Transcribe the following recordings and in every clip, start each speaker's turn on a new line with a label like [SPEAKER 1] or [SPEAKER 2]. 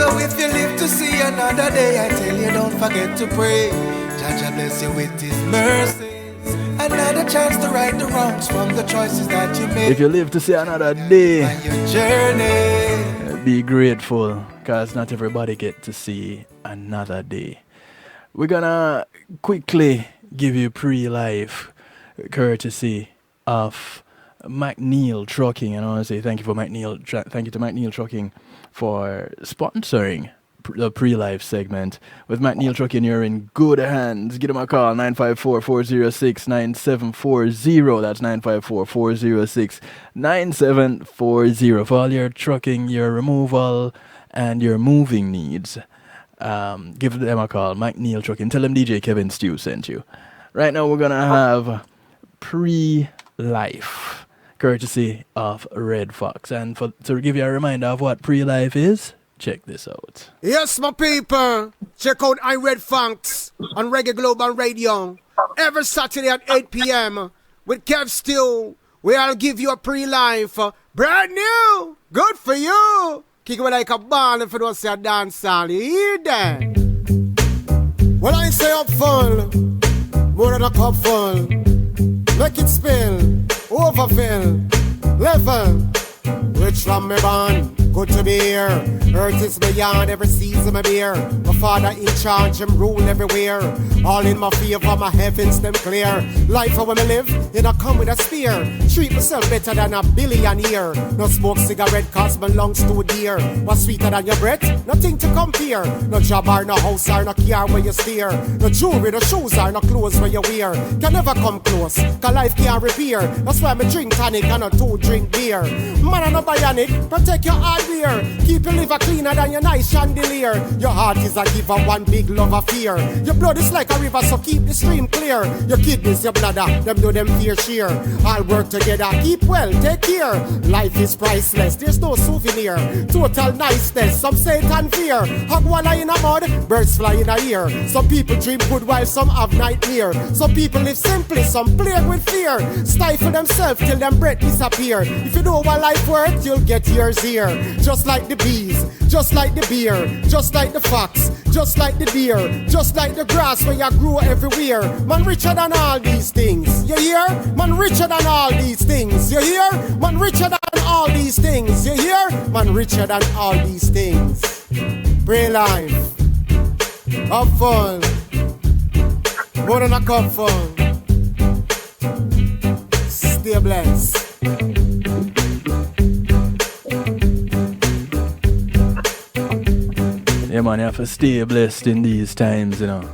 [SPEAKER 1] So if you live to see another day, I tell you don't forget to pray. Jah bless you with His mercies. Another chance to right the wrongs from the choices that you made.
[SPEAKER 2] If you live to see another day,
[SPEAKER 1] on your journey,
[SPEAKER 2] be grateful, because not everybody get to see another day. We're gonna quickly give you pre-life courtesy of McNeil Trucking, and I want to say thank you to McNeil Trucking for sponsoring the pre-life segment. With McNeil Trucking, you're in good hands. Give them a call, 954-406-9740. That's 954-406-9740 for all your trucking, your removal, and your moving needs. Give them a call, McNeil Trucking. Tell them DJ Kevin Stew sent you. Right now we're gonna have pre-life courtesy of Red Fox, and to give you a reminder of what pre-life is, check this out.
[SPEAKER 3] Yes, my people, check out I Red Fox on Reggae Global Radio every Saturday at 8 p.m. with Kev Stew. We'll give you a pre-life, brand new, good for you. Kick it like a ball if you don't say a dance all. You hear that? Well, I say up full, more than a cup full. Make it spill, overfill, level. Rich from me born, good to be here. Earth is beyond every season my beer. My father in charge, him rule everywhere. All in my favor, my heavens them clear. Life how me live, it a come with a spear. Treat myself better than a billionaire. No smoke cigarette cause my lungs too dear. What's sweeter than your breath? Nothing to compare. No job or no house or no car where you steer. No jewelry, no shoes or no clothes where you wear. Can never come close, cause life can't repair. That's why me drink tonic and not two drink beer. Man, I'm not bionic, protect your hardware. Keep your liver cleaner than your nice chandelier. Your heart is a giver, one big love affair. Your blood is like a river, so keep the stream clear. Your kidneys, your bladder, them do them fear sheer. All work together, keep well, take care. Life is priceless, there's no souvenir. Total niceness, some Satan fear. Hog walla in a mud, birds fly in a ear. Some people dream good while some have nightmare. Some people live simply, some plagued with fear. Stifle themselves till them breath disappear. If you know what life worth, you'll get yours here. Just like the bees, just like the beer, just like the fox, just like the deer, just like the grass where you grow everywhere. Man richer than all these things, you hear? Man richer than all these things, you hear? Man richer than all these things, you hear? Man richer than all these things. Pray life, have fun, more than a cup full. Stay blessed.
[SPEAKER 2] Yeah, man, you have to stay blessed in these times, you know.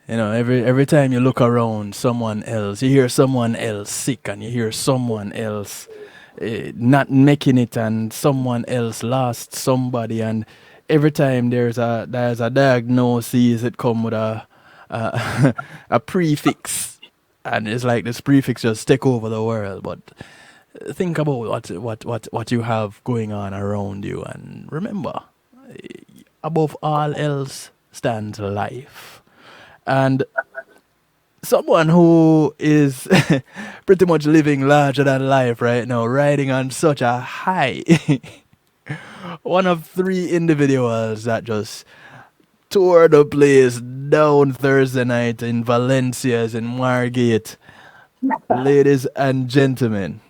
[SPEAKER 2] You know, every time you look around someone else, you hear someone else sick, and you hear someone else not making it, and someone else lost somebody, and every time there's a diagnosis, it come with a prefix, and it's like this prefix just take over the world. But think about what you have going on around you, and remember, above all else stands life. And someone who is pretty much living larger than life right now, riding on such a high, one of three individuals that just tore the place down Thursday night in Valencia's in Margate. Ladies and gentlemen,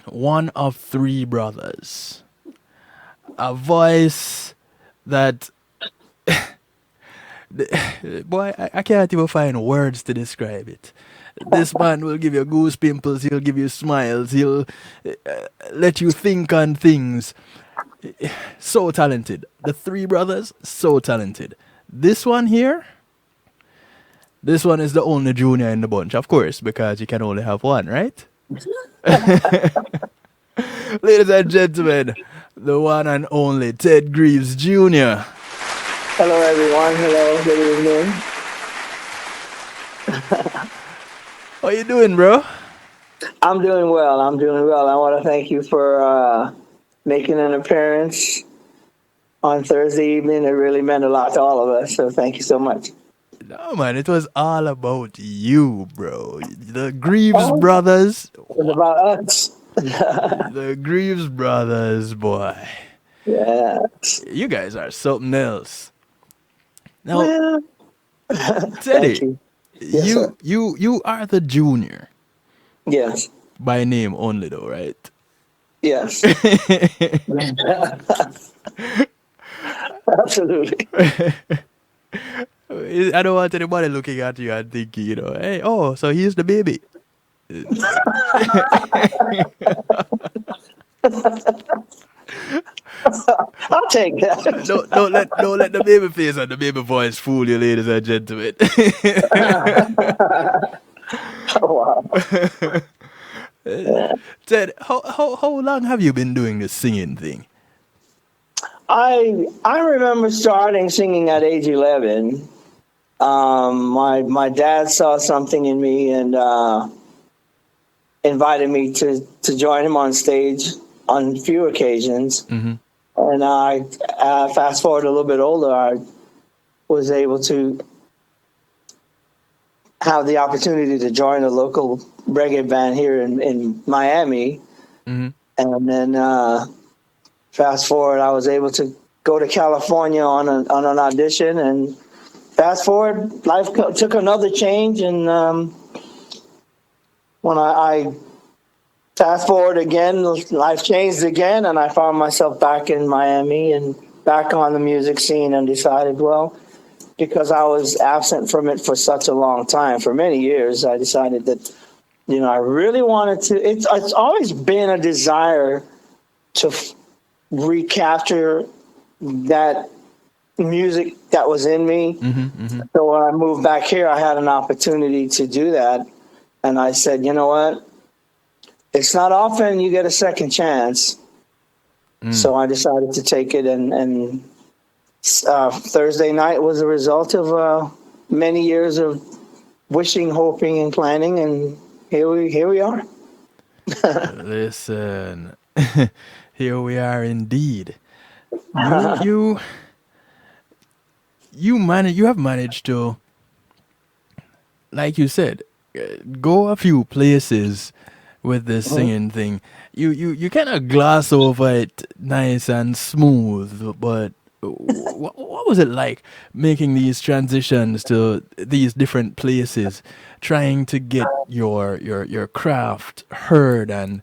[SPEAKER 2] one of three brothers. A voice that boy, I can't even find words to describe it. This man will give you goose pimples, he'll give you smiles, he'll let you think on things. So talented. The three brothers, so talented. This one here, this one is the only junior in the bunch, of course, because you can only have one, right? Ladies and gentlemen, the one and only Ted Greaves Jr.
[SPEAKER 4] Hello, everyone. Hello. Good evening.
[SPEAKER 2] How you doing, bro?
[SPEAKER 4] I'm doing well. I want to thank you for making an appearance on Thursday evening. It really meant a lot to all of us, so thank you so much.
[SPEAKER 2] No, man, it was all about you, bro. The Greaves brothers.
[SPEAKER 4] It was about us.
[SPEAKER 2] The Greaves brothers, boy.
[SPEAKER 4] Yeah.
[SPEAKER 2] You guys are something else. Now,
[SPEAKER 4] Well, thank
[SPEAKER 2] Teddy,
[SPEAKER 4] you. Yes, sir.
[SPEAKER 2] you are the junior
[SPEAKER 4] Yes.
[SPEAKER 2] by name only, though, right?
[SPEAKER 4] Yes. Absolutely.
[SPEAKER 2] I don't want anybody looking at you and thinking, hey, oh, so he's the baby.
[SPEAKER 4] I'll take that.
[SPEAKER 2] Don't let the baby face and the baby voice fool you, ladies and gentlemen.
[SPEAKER 4] Wow.
[SPEAKER 2] Ted, how long have you been doing this singing thing?
[SPEAKER 4] I remember starting singing at age 11. My dad saw something in me and invited me to join him on stage on a few occasions.
[SPEAKER 2] Mm-hmm.
[SPEAKER 4] And I fast forward a little bit older, I was able to have the opportunity to join a local reggae band here in Miami.
[SPEAKER 2] Mm-hmm.
[SPEAKER 4] And then fast forward, I was able to go to California on an audition. And fast forward, life took another change. And when I fast forward again, life changed again. And I found myself back in Miami and back on the music scene and decided, well, because I was absent from it for such a long time, for many years, I decided that, I really wanted to. It's always been a desire to recapture that music that was in me.
[SPEAKER 2] Mm-hmm. Mm-hmm.
[SPEAKER 4] So when I moved back here, I had an opportunity to do that. And I said, you know what? It's not often you get a second chance. So I decided to take it, and Thursday night was a result of many years of wishing, hoping, and planning, and here we are.
[SPEAKER 2] Listen, here we are indeed. You you have managed to, like you said, go a few places with this singing thing. You kind of gloss over it nice and smooth, but what was it like making these transitions to these different places, trying to get your craft heard and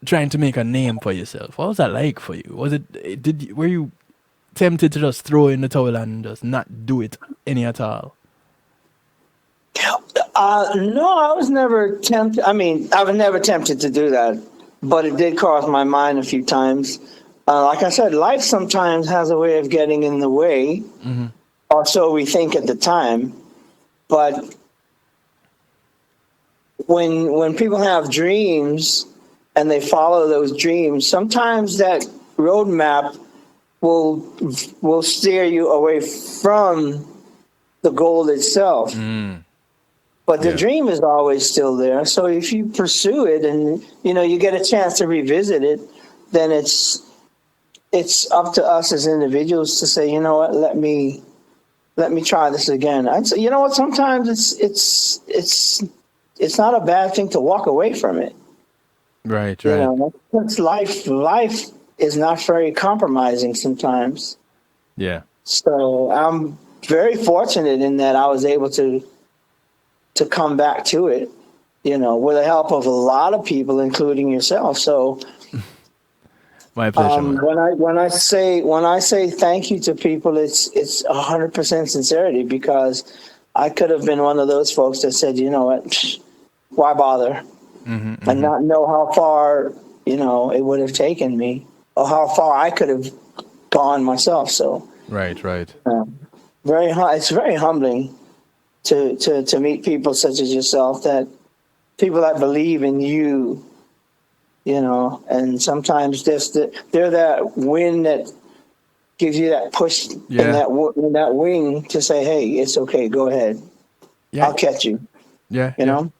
[SPEAKER 2] trying to make a name for yourself? What was that like for you? Were you tempted to just throw in the towel and just not do it any at all?
[SPEAKER 4] No, I was never tempted. I mean, I was never tempted to do that, but it did cross my mind a few times. Like I said, life sometimes has a way of getting in the way, or so we think at the time. But when people have dreams and they follow those dreams, sometimes that roadmap will steer you away from the goal itself. But the dream is always still there. So if you pursue it and you get a chance to revisit it, then it's up to us as individuals to say, you know what, let me try this again. I'd say, you know what, sometimes it's not a bad thing to walk away from it.
[SPEAKER 2] Right.
[SPEAKER 4] It's life is not very compromising sometimes.
[SPEAKER 2] Yeah.
[SPEAKER 4] So I'm very fortunate in that I was able to come back to it, with the help of a lot of people, including yourself. So
[SPEAKER 2] my pleasure. Man.
[SPEAKER 4] When I say thank you to people, it's 100% sincerity, because I could have been one of those folks that said, you know what, why bother, and not know how far it would have taken me, or how far I could have gone myself. So
[SPEAKER 2] right.
[SPEAKER 4] it's very humbling to meet people such as yourself, people that believe in you, and sometimes they're that wind that gives you that push and that wing to say, hey, it's okay, go ahead. Yeah. I'll catch you.
[SPEAKER 2] Yeah.
[SPEAKER 4] You know?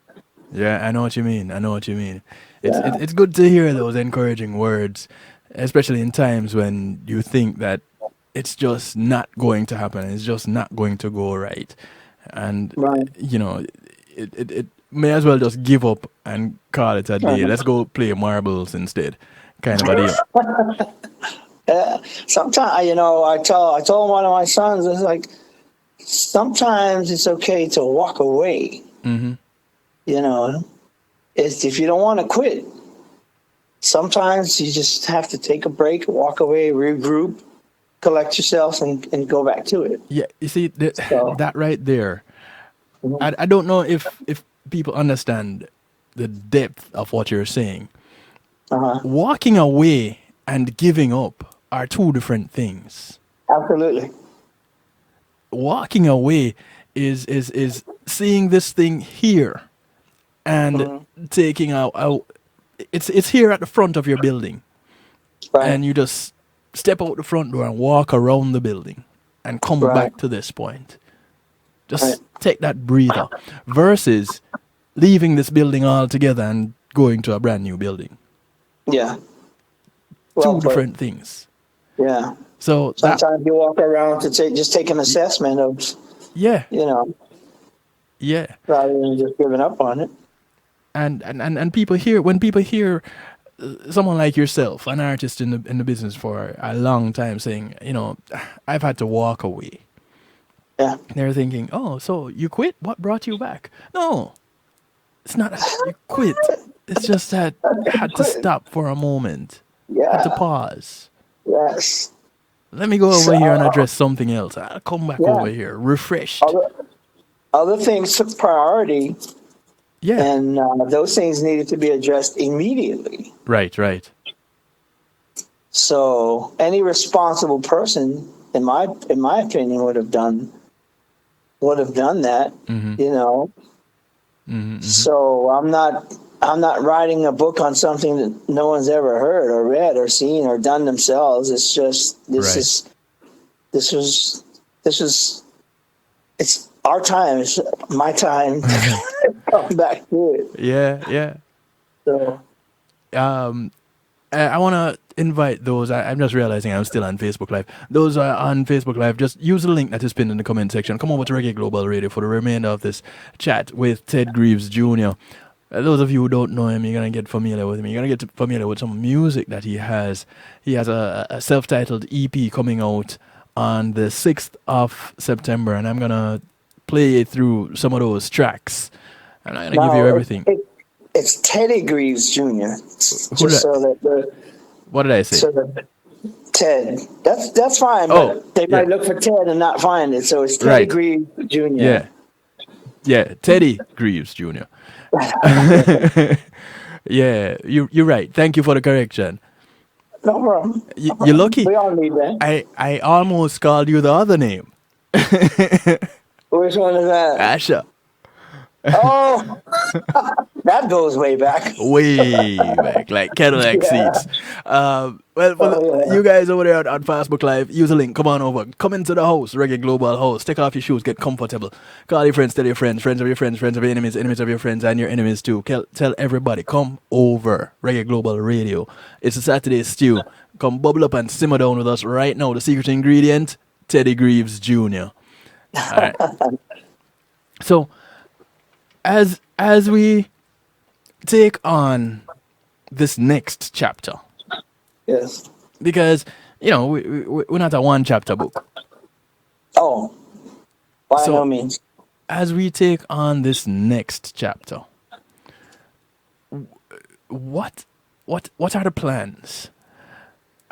[SPEAKER 2] Yeah, I know what you mean. It's good to hear those encouraging words, especially in times when you think that it's just not going to happen. It's just not going to go right. And, it may as well just give up and call it a day. Let's go play marbles instead, kind of a deal.
[SPEAKER 4] Sometimes, I told one of my sons, it's like, sometimes it's okay to walk away.
[SPEAKER 2] Mm-hmm.
[SPEAKER 4] You know, it's, if you don't want to quit, sometimes you just have to take a break, walk away, regroup, collect yourself, and go back to it.
[SPEAKER 2] Yeah, you see
[SPEAKER 4] So,
[SPEAKER 2] that right there.
[SPEAKER 4] mhm.
[SPEAKER 2] I don't know if people understand the depth of what you're saying.
[SPEAKER 4] Uh-huh.
[SPEAKER 2] Walking away and giving up are two different things.
[SPEAKER 4] Absolutely.
[SPEAKER 2] Walking away is seeing this thing here and
[SPEAKER 4] Hmm.
[SPEAKER 2] taking out it's here at the front of your building,
[SPEAKER 4] Right.
[SPEAKER 2] and you just step out the front door and walk around the building and come
[SPEAKER 4] Right.
[SPEAKER 2] back to this point.
[SPEAKER 4] Right.
[SPEAKER 2] Just take that breather versus leaving this building altogether and going to a brand new building.
[SPEAKER 4] Yeah. Well
[SPEAKER 2] Two
[SPEAKER 4] put.
[SPEAKER 2] different things.
[SPEAKER 4] Yeah.
[SPEAKER 2] So that,
[SPEAKER 4] Sometimes you walk around to take an assessment of,
[SPEAKER 2] yeah,
[SPEAKER 4] you know,
[SPEAKER 2] yeah.
[SPEAKER 4] rather than just giving up on it.
[SPEAKER 2] And people hear, when people hear someone like yourself, an artist in the business for a long time, saying, I've had to walk away.
[SPEAKER 4] Yeah.
[SPEAKER 2] They're thinking, oh, so you quit? What brought you back? No, it's not that you quit. It's just that you had to stop for a moment, had to
[SPEAKER 4] Yeah.
[SPEAKER 2] pause.
[SPEAKER 4] Yes.
[SPEAKER 2] Let me go over here and
[SPEAKER 4] So,
[SPEAKER 2] address something else. I'll come back
[SPEAKER 4] yeah.
[SPEAKER 2] over here refreshed.
[SPEAKER 4] Other other things took priority,
[SPEAKER 2] Yeah,
[SPEAKER 4] and those things needed to be addressed immediately.
[SPEAKER 2] right.
[SPEAKER 4] So any responsible person, in my opinion, would have done that.
[SPEAKER 2] Mm-hmm.
[SPEAKER 4] You know.
[SPEAKER 2] Mm-hmm. Mm-hmm.
[SPEAKER 4] So I'm not writing a book on something that no one's ever heard or read or seen or done themselves. It's just
[SPEAKER 2] Right.
[SPEAKER 4] this is it's our time. It's my time to come back to it.
[SPEAKER 2] Yeah.
[SPEAKER 4] So
[SPEAKER 2] I want to invite those. I'm just realizing I'm still on Facebook Live. Those are on Facebook Live. Just use the link that is pinned in the comment section. Come over to Reggae Global Radio for the remainder of this chat with Ted Greaves Jr. Those of you who don't know him, you're going to get familiar with him. You're going to get familiar with some music that he has. He has a self-titled EP coming out on the 6th of September, and I'm going to play through some of those tracks. I'm not going to give you
[SPEAKER 4] now
[SPEAKER 2] everything.
[SPEAKER 4] it's Teddy Greaves Jr.
[SPEAKER 2] Who did
[SPEAKER 4] Just so that
[SPEAKER 2] What did I say?
[SPEAKER 4] so that Ted. That's fine,
[SPEAKER 2] Oh,
[SPEAKER 4] but they
[SPEAKER 2] yeah.
[SPEAKER 4] might look for Ted and not find it. So it's Teddy
[SPEAKER 2] Right.
[SPEAKER 4] Greaves Jr.
[SPEAKER 2] Yeah, Teddy Greaves Jr. Yeah, you're right. Thank you for the correction.
[SPEAKER 4] No problem.
[SPEAKER 2] You're lucky.
[SPEAKER 4] We all need that.
[SPEAKER 2] I almost called you the other name,
[SPEAKER 4] Which one is that?
[SPEAKER 2] Asha.
[SPEAKER 4] Oh, that goes way back.
[SPEAKER 2] Way back, like Cadillac
[SPEAKER 4] Yeah.
[SPEAKER 2] seats. Well, for
[SPEAKER 4] Oh, yeah.
[SPEAKER 2] you guys over there on Facebook Live, use a link. Come on over. Come into the house, Reggae Global House. Take off your shoes, get comfortable. Call your friends, tell your friends, friends of your friends, friends of your enemies, enemies of your friends, and your enemies too. Tell everybody, come over, Reggae Global Radio. It's a Saturday stew. Come bubble up and simmer down with us right now. The secret ingredient, Teddy Greaves Jr. All right. So, as we take on this next chapter,
[SPEAKER 4] Yes.
[SPEAKER 2] because we're not a one chapter book.
[SPEAKER 4] Oh, by
[SPEAKER 2] So-
[SPEAKER 4] no means.
[SPEAKER 2] As we take on this next chapter, what are the plans?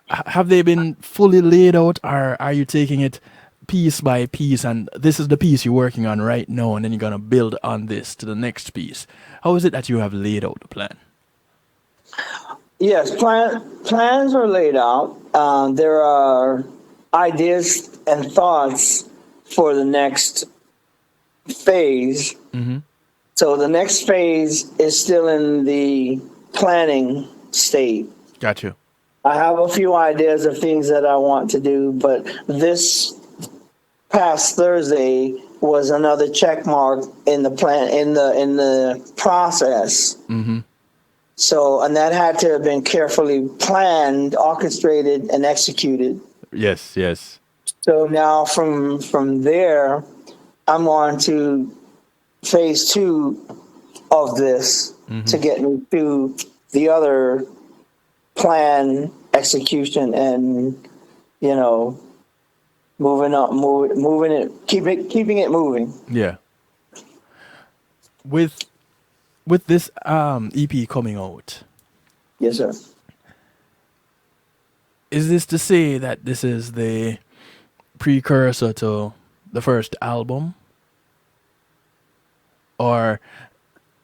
[SPEAKER 2] Have they been fully laid out, or are you taking it piece by piece, and this is the piece you're working on right now, and then you're gonna build on this to the next piece? How is it that you have laid out the plan?
[SPEAKER 4] Yes, plans are laid out. There are ideas and thoughts for the next phase.
[SPEAKER 2] Mm-hmm.
[SPEAKER 4] So the next phase is still in the planning state.
[SPEAKER 2] Got you.
[SPEAKER 4] I have a few ideas of things that I want to do, but this past Thursday was another check mark in the plan in the process.
[SPEAKER 2] Mm-hmm.
[SPEAKER 4] So, and that had to have been carefully planned, orchestrated, and executed.
[SPEAKER 2] Yes.
[SPEAKER 4] So now from there, I'm on to phase 2 of this to get me to the other plan execution and, you know, moving it, keeping it moving.
[SPEAKER 2] Yeah. With this EP coming out,
[SPEAKER 4] Yes, sir.
[SPEAKER 2] is this to say that this is the precursor to the first album? Or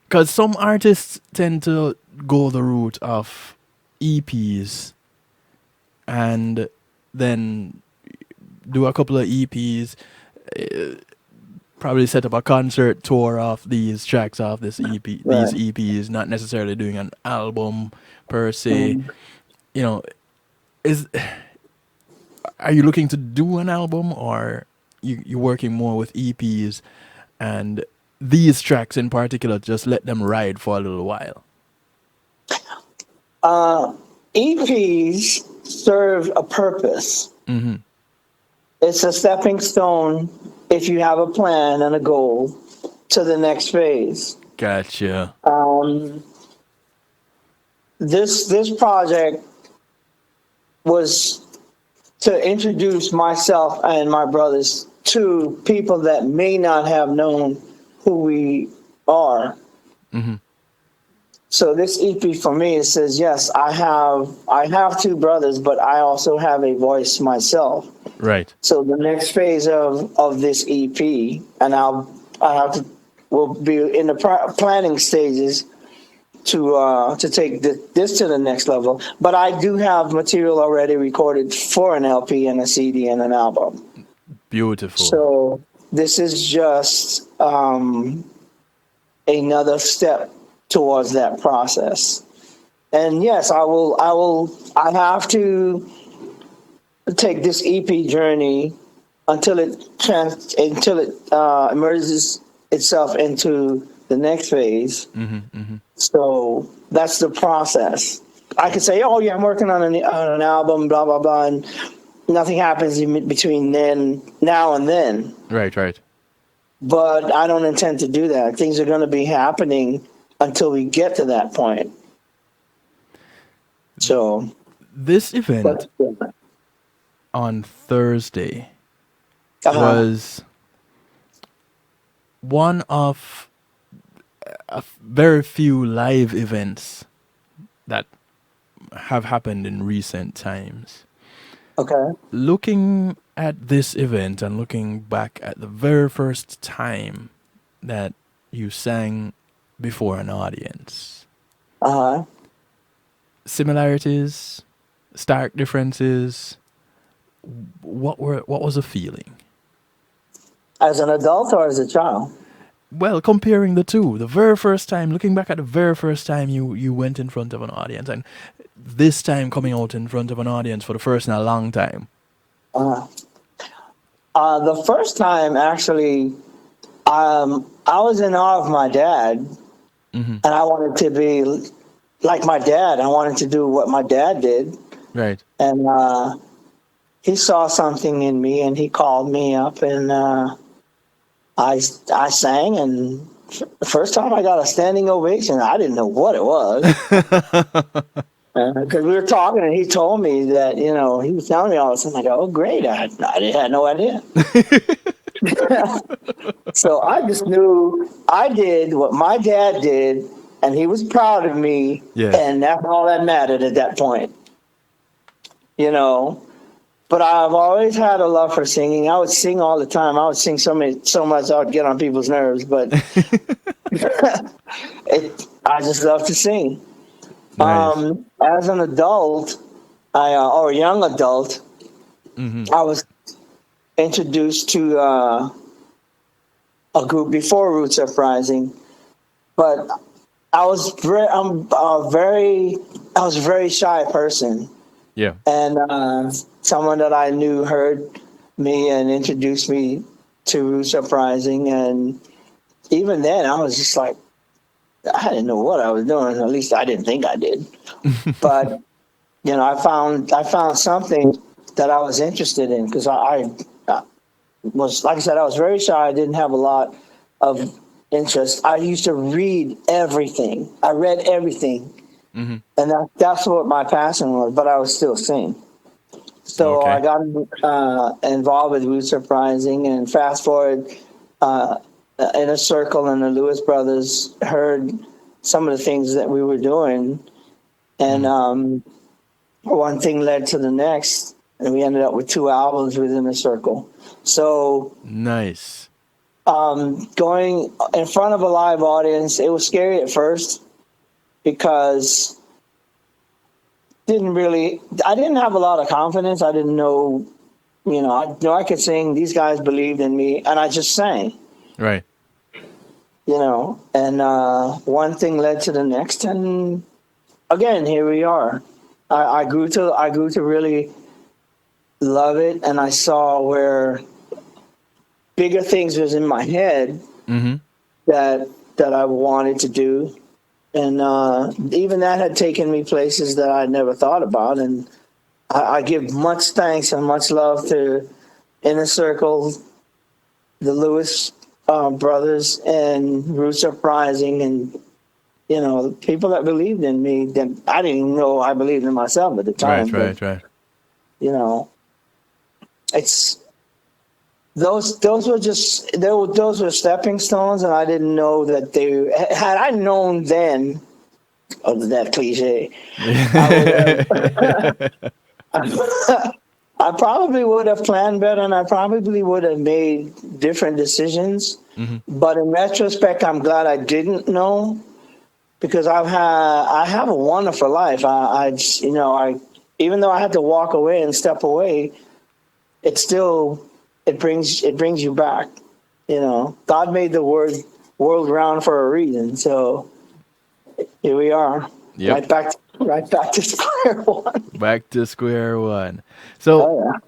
[SPEAKER 2] because some artists tend to go the route of EPs and then do a couple of EPs, probably set up a concert tour of these tracks off this EP,
[SPEAKER 4] Right.
[SPEAKER 2] these EPs, not necessarily doing an album per se. You know, are you looking to do an album, or you working more with EPs and these tracks in particular, just let them ride for a little while?
[SPEAKER 4] EPs serve a purpose.
[SPEAKER 2] Mm-hmm.
[SPEAKER 4] It's a stepping stone if you have a plan and a goal to the next phase.
[SPEAKER 2] Gotcha.
[SPEAKER 4] This project was to introduce myself and my brothers to people that may not have known who we are.
[SPEAKER 2] Mm-hmm.
[SPEAKER 4] So this EP for me, it says, yes, I have two brothers, but I also have a voice myself.
[SPEAKER 2] Right.
[SPEAKER 4] So the next phase of this EP, and we'll be in the planning stages to take this to the next level. But I do have material already recorded for an LP and a CD and an album.
[SPEAKER 2] Beautiful.
[SPEAKER 4] So this is just another step towards that process. And yes, I have to take this EP journey until it emerges itself into the next phase.
[SPEAKER 2] Mm-hmm, mm-hmm.
[SPEAKER 4] So that's the process. I could say, oh yeah, I'm working on an album, blah blah blah, and nothing happens in between now and then.
[SPEAKER 2] Right.
[SPEAKER 4] But I don't intend to do that. Things are going to be happening until we get to that point. So
[SPEAKER 2] this event on Thursday was one of a very few live events that have happened in recent times.
[SPEAKER 4] Okay.
[SPEAKER 2] Looking at this event and looking back at the very first time that you sang before an audience, similarities, stark differences, what was the feeling?
[SPEAKER 4] As an adult or as a child?
[SPEAKER 2] Well, comparing the two, the very first time, looking back at the very first time you went in front of an audience, and this time coming out in front of an audience for the first in a long time.
[SPEAKER 4] The first time, actually, I was in awe of my dad,
[SPEAKER 2] Mm-hmm.
[SPEAKER 4] and I wanted to be like my dad. I wanted to do what my dad did.
[SPEAKER 2] Right.
[SPEAKER 4] And he saw something in me, and he called me up, and I sang, and the first time I got a standing ovation. I didn't know what it was. Because we were talking, and he told me that, he was telling me all this. I'm like, oh, great. I had no idea. So I just knew I did what my dad did, and he was proud of me.
[SPEAKER 2] Yeah.
[SPEAKER 4] And that's all that mattered at that point. But I've always had a love for singing. I would sing all the time. I would sing so much I would get on people's nerves. But I just love to sing.
[SPEAKER 2] Nice.
[SPEAKER 4] As an adult, or a young adult,
[SPEAKER 2] Mm-hmm.
[SPEAKER 4] I was introduced to a group before Roots Uprising, but I was a very shy person.
[SPEAKER 2] Yeah.
[SPEAKER 4] And someone that I knew heard me and introduced me to Roots Uprising, and even then I was just like, I didn't know what I was doing. At least I didn't think I did. But I found something that I was interested in, because I was, like I said, I was very shy. I didn't have a lot of interest. I used to read everything. I read everything.
[SPEAKER 2] Mm-hmm.
[SPEAKER 4] and that's what my passion was. But I was still sing. So I
[SPEAKER 2] Okay.
[SPEAKER 4] got involved with Roots Uprising, and fast forward, uh, Inner Circle and the Lewis brothers heard some of the things that we were doing, and
[SPEAKER 2] Mm.
[SPEAKER 4] one thing led to the next, and we ended up with 2 albums within the circle. So
[SPEAKER 2] Nice.
[SPEAKER 4] going in front of a live audience, it was scary at first because I didn't have a lot of confidence. I didn't know, I know I could sing. These guys believed in me, and I just sang,
[SPEAKER 2] Right.
[SPEAKER 4] and one thing led to the next, and again, here we are. I grew to really love it, and I saw where bigger things was in my head
[SPEAKER 2] Mm-hmm.
[SPEAKER 4] that I wanted to do, and even that had taken me places that I never thought about. And I give much thanks and much love to Inner Circle, the Lewis brothers, and Roots Uprising, and the people that believed in me. That I didn't even know I believed in myself at the
[SPEAKER 2] Right.
[SPEAKER 4] time, but
[SPEAKER 2] Right. Right.
[SPEAKER 4] you know, it's those were stepping stones, and I didn't know that they had I known then. Oh, that cliche. I would have. I probably would have planned better, and I probably would have made different decisions.
[SPEAKER 2] Mm-hmm.
[SPEAKER 4] But in retrospect, I'm glad I didn't know, because I have a wonderful life. I even though I had to walk away and step away, it still it brings you back. God made the world round for a reason. So here we are,
[SPEAKER 2] Yep.
[SPEAKER 4] right back to square one.
[SPEAKER 2] Back to square one. So
[SPEAKER 4] Oh yeah.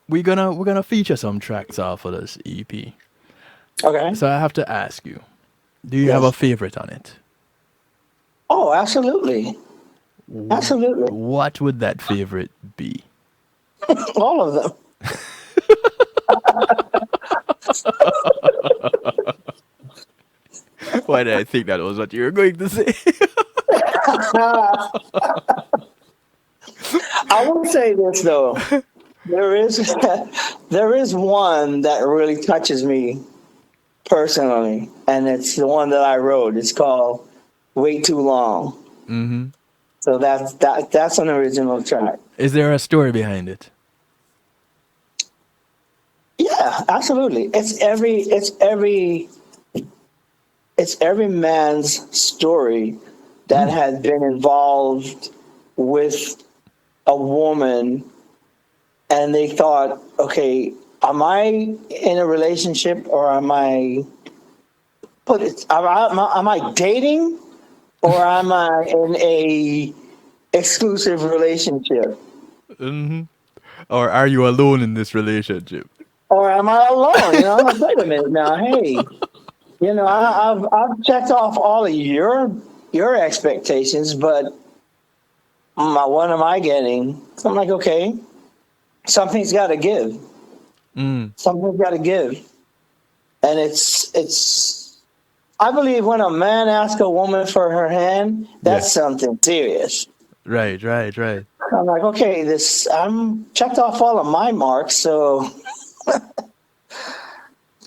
[SPEAKER 2] we're gonna feature some tracks off of this EP.
[SPEAKER 4] Okay.
[SPEAKER 2] So I have to ask you, do you have a
[SPEAKER 4] Yes.
[SPEAKER 2] favorite on it?
[SPEAKER 4] Oh, absolutely, absolutely,
[SPEAKER 2] What would that favorite be?
[SPEAKER 4] all of them.
[SPEAKER 2] Why did I think that was what you were going to say?
[SPEAKER 4] I will say this though. There is there is one that really touches me personally, and it's the one that I wrote. It's called "Way Too Long."
[SPEAKER 2] Mm-hmm.
[SPEAKER 4] So that's an original track.
[SPEAKER 2] Is there a story behind it?
[SPEAKER 4] Yeah, absolutely. It's every man's story that
[SPEAKER 2] Mm.
[SPEAKER 4] has been involved with a woman, and they thought, okay, am I in a relationship, or am I dating, or am I in a exclusive relationship,
[SPEAKER 2] Mm-hmm. Or are you alone in this relationship?
[SPEAKER 4] or am I alone? I'm like, wait a minute now, hey, I've checked off all of your expectations, but what am I getting? So I'm like, okay, something's got to give.
[SPEAKER 2] Mm.
[SPEAKER 4] Something's got to give, and it's. I believe when a man asks a woman for her hand,
[SPEAKER 2] Yeah.
[SPEAKER 4] that's something serious.
[SPEAKER 2] Right. Right. Right.
[SPEAKER 4] I'm like, okay, I'm checked off all of my marks, so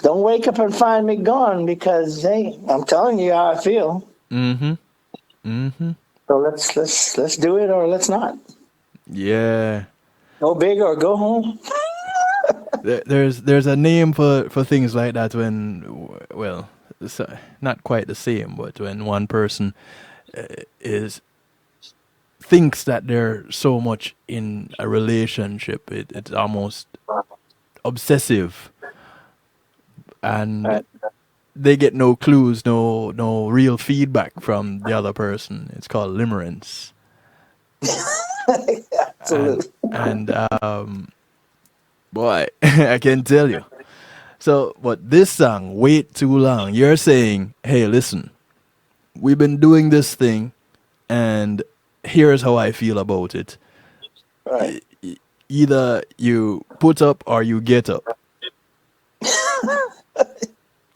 [SPEAKER 4] don't wake up and find me gone, because hey, I'm telling you how I feel.
[SPEAKER 2] Mm-hmm. Mm-hmm.
[SPEAKER 4] So let's do it, or let's not.
[SPEAKER 2] Yeah.
[SPEAKER 4] Go big or go home.
[SPEAKER 2] There's a name for things like that well, not quite the same, but when one person is thinks that they're so much in a relationship, it's almost obsessive, and
[SPEAKER 4] Right.
[SPEAKER 2] they get no clues, no real feedback from the other person. It's called limerence, and
[SPEAKER 4] Absolutely.
[SPEAKER 2] and boy, I can tell you. So, but this song, Wait Too Long, you're saying, hey, listen, we've been doing this thing, and here's how I feel about it.
[SPEAKER 4] Right.
[SPEAKER 2] Either you put up or you get up.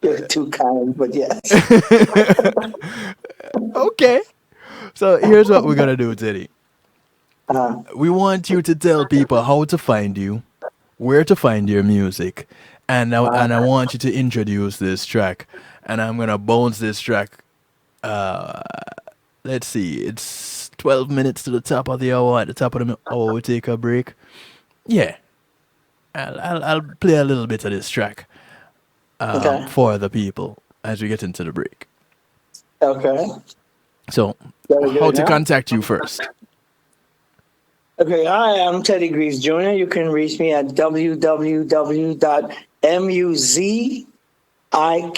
[SPEAKER 4] You're too kind, but yes.
[SPEAKER 2] Okay. So here's what we're gonna do, Teddy.
[SPEAKER 4] Uh,
[SPEAKER 2] We want you to tell people how to find you, where to find your music, and I want you to introduce this track. And I'm gonna bounce this track. Let's see, it's 12 minutes to the top of the hour. At the top of the hour, we take a break. Yeah, I'll play a little bit of this track
[SPEAKER 4] okay.
[SPEAKER 2] for the people as we get into the break.
[SPEAKER 4] Okay.
[SPEAKER 2] So,
[SPEAKER 4] Gotta do
[SPEAKER 2] how
[SPEAKER 4] it
[SPEAKER 2] to
[SPEAKER 4] now?
[SPEAKER 2] contact you first?
[SPEAKER 4] Okay, hi, I'm Teddy Greaves Jr. You can reach me at www.muzik. I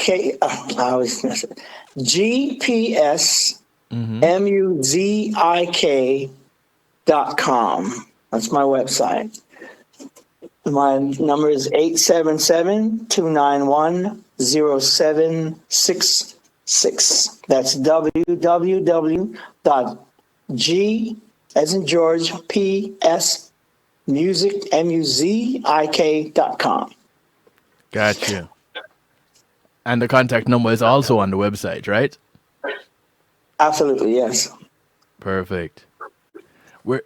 [SPEAKER 4] always miss it. GPSMUZIK.com. That's my website. My number is 877-291-0766. That's www.g as in George P.S. music MUZIK.com.
[SPEAKER 2] Gotcha. And the contact number is also on the website, right?
[SPEAKER 4] Absolutely, yes.
[SPEAKER 2] Perfect.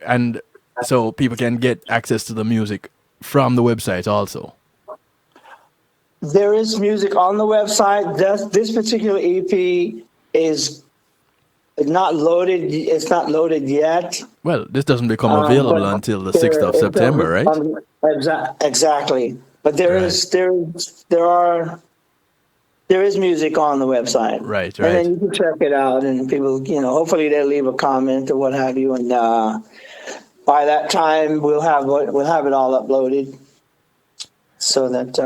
[SPEAKER 2] And so people can get access to the music from the website also.
[SPEAKER 4] There is music on the website. This particular EP is not loaded. It's not loaded yet.
[SPEAKER 2] Well, this doesn't become available
[SPEAKER 4] But
[SPEAKER 2] until the 6th of September, right?
[SPEAKER 4] Exactly. But there
[SPEAKER 2] Right.
[SPEAKER 4] is music on the website.
[SPEAKER 2] Right,
[SPEAKER 4] And then
[SPEAKER 2] right.
[SPEAKER 4] you can check it out, and people, hopefully they'll leave a comment or what have you, and by that time we'll have it all uploaded, so that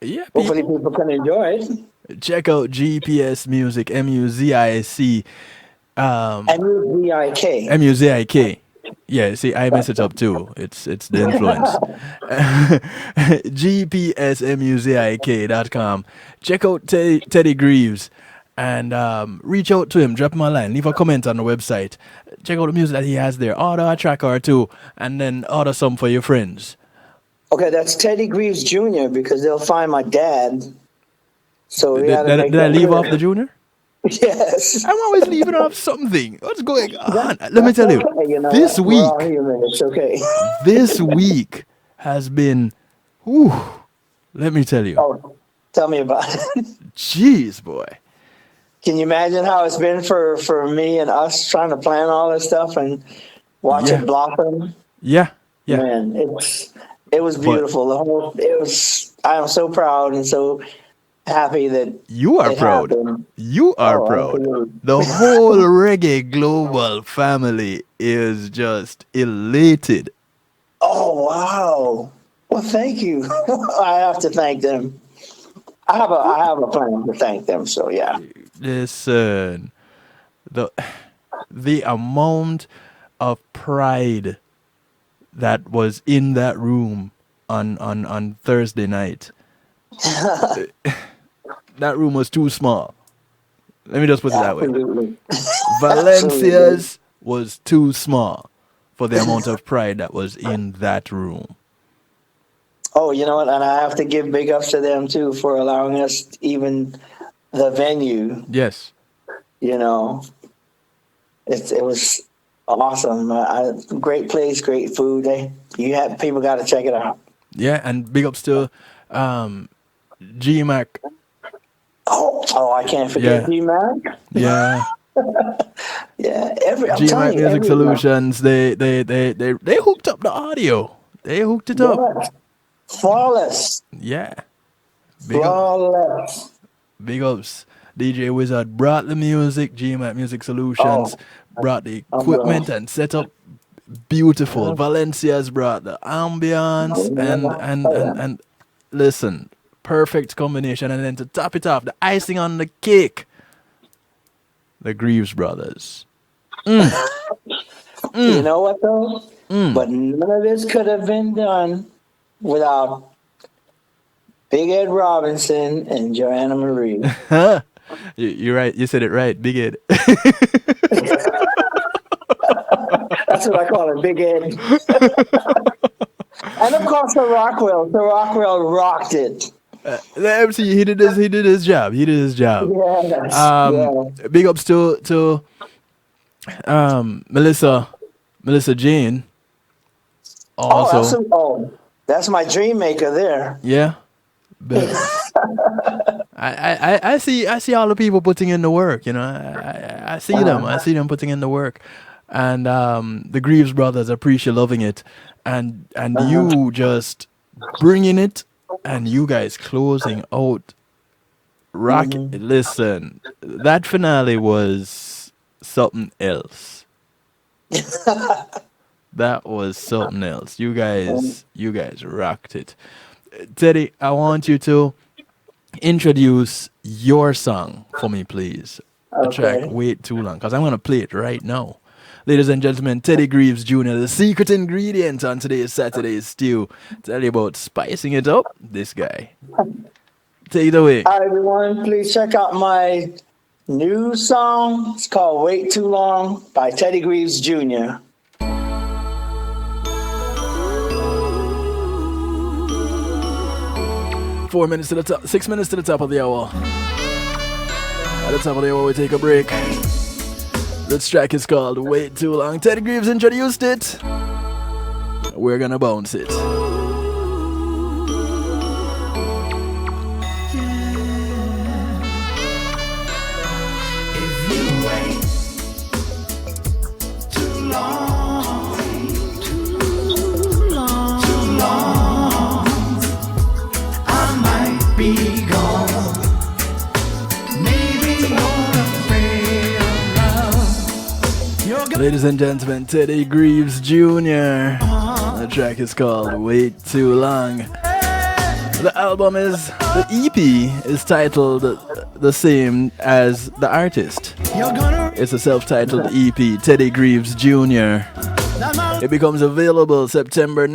[SPEAKER 2] Yeah,
[SPEAKER 4] hopefully
[SPEAKER 2] people.
[SPEAKER 4] people can enjoy it.
[SPEAKER 2] Check out GPS Music, MUZIC,
[SPEAKER 4] MUZIK.
[SPEAKER 2] MUZIK. Yeah, see, I mess it up too. It's the influence. GPSMUZIK.com. Check out Teddy Greaves and reach out to him. Drop him a line. Leave a comment on the website. Check out the music that he has there. Order a track or two, and then order some for your friends.
[SPEAKER 4] Okay, that's Teddy Greaves Jr. because they'll find my dad. So we
[SPEAKER 2] Did,
[SPEAKER 4] got to
[SPEAKER 2] did,
[SPEAKER 4] make
[SPEAKER 2] did I
[SPEAKER 4] that
[SPEAKER 2] leave
[SPEAKER 4] clear.
[SPEAKER 2] off the junior?
[SPEAKER 4] Yes.
[SPEAKER 2] I'm always leaving off something. What's going on? Let me
[SPEAKER 4] That's
[SPEAKER 2] tell you,
[SPEAKER 4] okay,
[SPEAKER 2] this
[SPEAKER 4] we're all
[SPEAKER 2] week,
[SPEAKER 4] human. It's okay.
[SPEAKER 2] this week has been, whew, let me tell you,
[SPEAKER 4] Oh, tell me about it.
[SPEAKER 2] jeez, boy.
[SPEAKER 4] Can you imagine how it's been for me and us trying to plan all this stuff and watch
[SPEAKER 2] Yeah,
[SPEAKER 4] it blossom?
[SPEAKER 2] yeah, yeah.
[SPEAKER 4] Man, it was
[SPEAKER 2] But
[SPEAKER 4] beautiful. I am so proud and so happy that
[SPEAKER 2] you are
[SPEAKER 4] it
[SPEAKER 2] proud.
[SPEAKER 4] happened.
[SPEAKER 2] You are
[SPEAKER 4] Oh,
[SPEAKER 2] proud.
[SPEAKER 4] absolutely.
[SPEAKER 2] The whole Reggae Global family is just elated.
[SPEAKER 4] Oh, wow. Well, thank you. I have to thank them. I have a plan to thank them. So yeah.
[SPEAKER 2] Listen, the the amount of pride that was in that room on Thursday night. That room was too small. Let me just put it that way.
[SPEAKER 4] Absolutely. Absolutely.
[SPEAKER 2] Valencia's was too small for the amount of pride that was in that room.
[SPEAKER 4] Oh, you know what? And I have to give big ups to them too for allowing us even the venue.
[SPEAKER 2] Yes.
[SPEAKER 4] You know, it was awesome. Great place, great food. People got to check it out.
[SPEAKER 2] Yeah, and big ups to GMAC.
[SPEAKER 4] Oh, I can't forget
[SPEAKER 2] Yeah.
[SPEAKER 4] G-Mac.
[SPEAKER 2] Yeah.
[SPEAKER 4] Yeah, I'm
[SPEAKER 2] GMAC
[SPEAKER 4] telling you,
[SPEAKER 2] Music
[SPEAKER 4] every
[SPEAKER 2] Solutions, they hooked up the audio. They hooked it up.
[SPEAKER 4] yeah, flawless,
[SPEAKER 2] Yeah. Big up.
[SPEAKER 4] flawless.
[SPEAKER 2] Big ups. DJ Wizard brought the music. GMAT Music Solutions brought the equipment and setup. Beautiful. Valencia's brought the ambience and listen, perfect combination. And then to top it off, the icing on the cake, the Greaves brothers.
[SPEAKER 4] You know what though? But none of this could have been done without Big Ed Robinson and Joanna Marie.
[SPEAKER 2] You're right. You said it right. Big Ed.
[SPEAKER 4] That's what I call it, Big Ed. And of course, Sir Rockwell. Sir Rockwell rocked it.
[SPEAKER 2] The MC, he did his job. He did his job.
[SPEAKER 4] Yes.
[SPEAKER 2] Big ups to Melissa Jane
[SPEAKER 4] Oh,
[SPEAKER 2] also.
[SPEAKER 4] that's my dream maker there.
[SPEAKER 2] Yeah, bet. I see all the people putting in the work. I see them. I see them putting in the work, and the Greaves brothers are pretty sure loving it, and you just bringing it, and you guys closing out. Rock. Listen, that finale was something else. That was something else. You guys rocked it. Teddy, I want you to introduce your song for me, please. A track,
[SPEAKER 4] Okay.
[SPEAKER 2] Wait Too Long, because I'm going to play it right now. Ladies and gentlemen, Teddy Greaves Jr., the secret ingredient on today's Saturday stew. Tell you about spicing it up. This guy. Take it away.
[SPEAKER 4] Hi, everyone. Please check out my new song. It's called Wait Too Long by Teddy Greaves Jr.
[SPEAKER 2] 4 minutes to the top, 6 minutes to the top of the hour. At the top of the hour, we take a break. This track is called Wait Too Long. Teddy Greaves introduced it. We're gonna bounce it. Ladies and gentlemen, Teddy Greaves Jr. The track is called Wait Too Long. The EP is titled the same as the artist. It's a self-titled EP, Teddy Greaves Jr. It becomes available September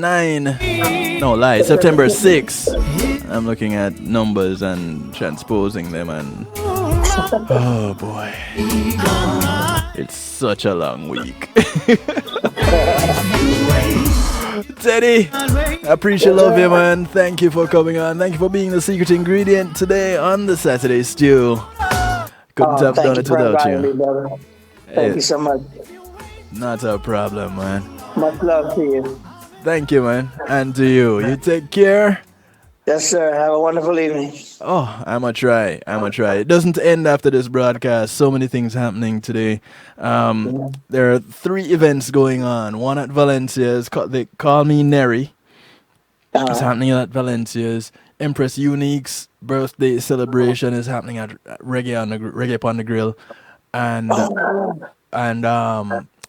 [SPEAKER 2] 6. I'm looking at numbers and transposing them, and oh boy, it's such a long week. Teddy, I appreciate love you, man. Thank you for coming on. Thank you for being the secret ingredient today on the Saturday Stew. Couldn't have done it without you.
[SPEAKER 4] Me, brother. Thank you so much.
[SPEAKER 2] Not a problem, man.
[SPEAKER 4] Much love to you.
[SPEAKER 2] Thank you, man. And to you. You take care.
[SPEAKER 4] Yes, sir. Have a wonderful evening.
[SPEAKER 2] Oh, I'ma try. It doesn't end after this broadcast. So many things happening today. There are 3 events going on. One at Valencia's. They call me Neri. It's happening at Valencia's. Empress Unique's birthday celebration is happening at Reggae Upon the Grill, and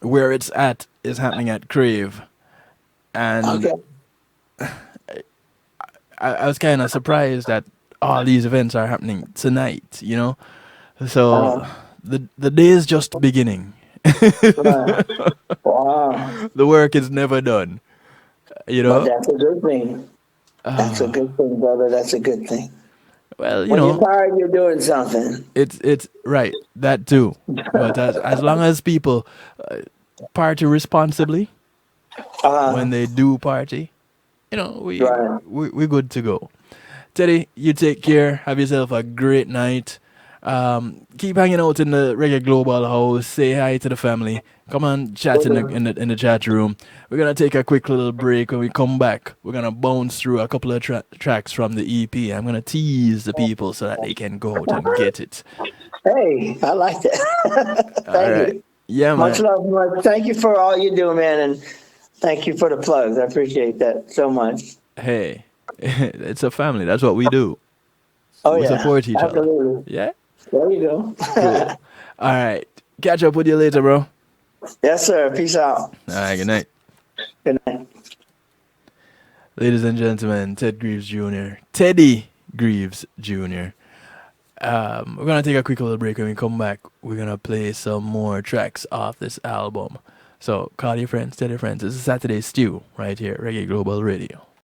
[SPEAKER 2] where it's at is happening at Crave, and.
[SPEAKER 4] Okay.
[SPEAKER 2] I was kind of surprised that all these events are happening tonight, So the day is just beginning.
[SPEAKER 4] Wow.
[SPEAKER 2] The work is never done,
[SPEAKER 4] But that's a good thing. That's a good thing, brother. That's a good thing.
[SPEAKER 2] Well,
[SPEAKER 4] when you're tired, you're doing something.
[SPEAKER 2] It's right, that too. But as long as people party responsibly when they do party, we're good to go. Teddy, you take care. Have yourself a great night. Keep hanging out in the Reggae Global house. Say hi to the family. Come on, chat in the chat room. We're gonna take a quick little break. When we come back, we're gonna bounce through a couple of tracks from the EP. I'm gonna tease the people so that they can go out and get it.
[SPEAKER 4] Hey, I like that. Thank you.
[SPEAKER 2] Yeah, man.
[SPEAKER 4] Much love, Mark. Thank you for all you do, man, and thank you for the plugs. I appreciate that so much.
[SPEAKER 2] Hey, it's a family. That's what we do.
[SPEAKER 4] We
[SPEAKER 2] support each
[SPEAKER 4] Absolutely.
[SPEAKER 2] other. Yeah?
[SPEAKER 4] There you go.
[SPEAKER 2] Cool. All right. Catch up with you later, bro.
[SPEAKER 4] Yes, sir. Peace out.
[SPEAKER 2] All right. Good night.
[SPEAKER 4] Good night.
[SPEAKER 2] Ladies and gentlemen, Teddy Greaves Jr. We're going to take a quick little break. When we come back, we're going to play some more tracks off this album. So call your friends, tell your friends. This is Saturday Stew right here, Reggae Global Radio.